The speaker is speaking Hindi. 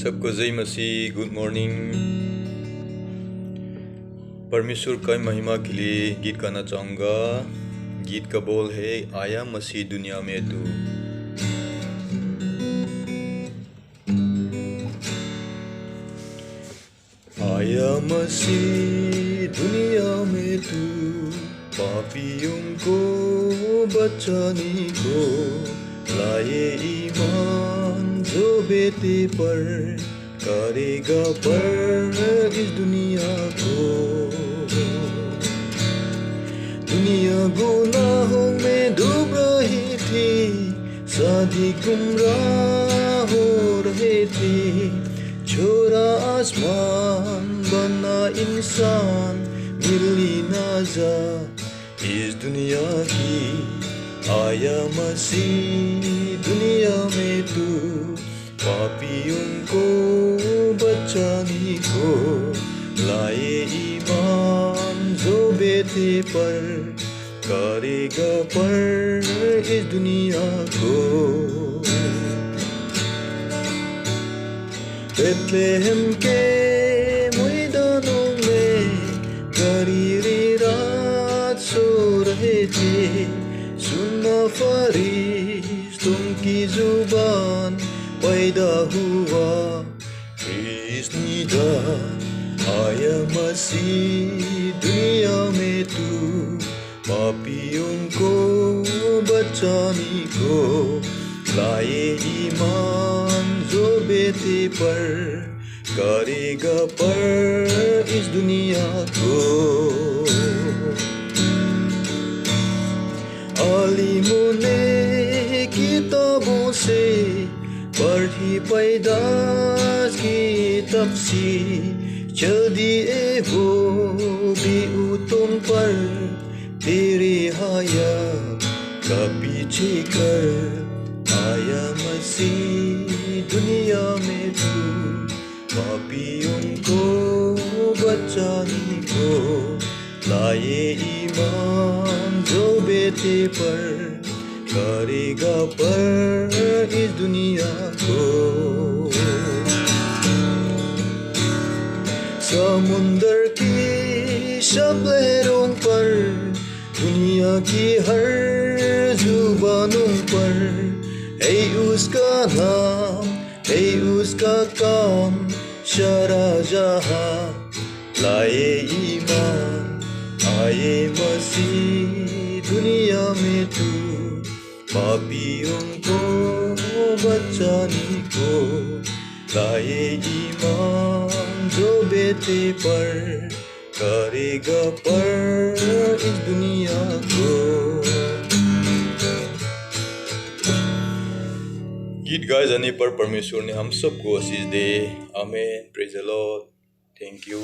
सबको जय मसीह। Good morning. परमेश्वर का महिमा के लिए गीत गाना चाहूँगा। गीत का बोल है, आया मसीह दुनिया में तू। आया मसीह दुनिया में तू, पापियों को बचाने को। लाए ईमान जो बेटे पर, करेगा पर इस दुनिया को। दुनिया गुनाहों में डूब रही थी, साधी गुमराह हो रहे थे। छोरा आसमान बना इंसान, मिली नाज़ा इस दुनिया की। आया मसीह दुनिया में तू, पापियों को बचाने को। लाए ईमान जो बेटे पर, करेगा पर इस दुनिया को। बेथलेहम के मैदानों में गरीबी रात सो रहे थे। सुनना फरिश्तों की जुबान, पैदा हुआ इस निदा। आया मसीह दुनिया में तू, पापियों को बचाने को। लाए ईमान जो बेटे पर, करेगा पर इस दुनिया को। आलिमों ने किताबों से पढ़ी पैदाश की तफसीर, चल दिए वो भी तुम पर तेरे हयात का पीछे कर। आया मसीह दुनिया में तू, पापियों को बचाने को। लाए ईमान जो बेटे पर, करेगा पर इस दुनिया को। समुंदर की सब लहरों पर, दुनिया की हर जुबानों पर, है उसका नाम, है उसका काम, सारा जहां। लाए ईमान, आए मसीह दुनिया में तू, पापियों को बचाने को। लाए ईमान जो बेटे पर, करेगा पर इस दुनिया को। गीत गाए जाने पर परमेश्वर ने हम सबको आशीष दे। आमीन। Praise the Lord. Thank you.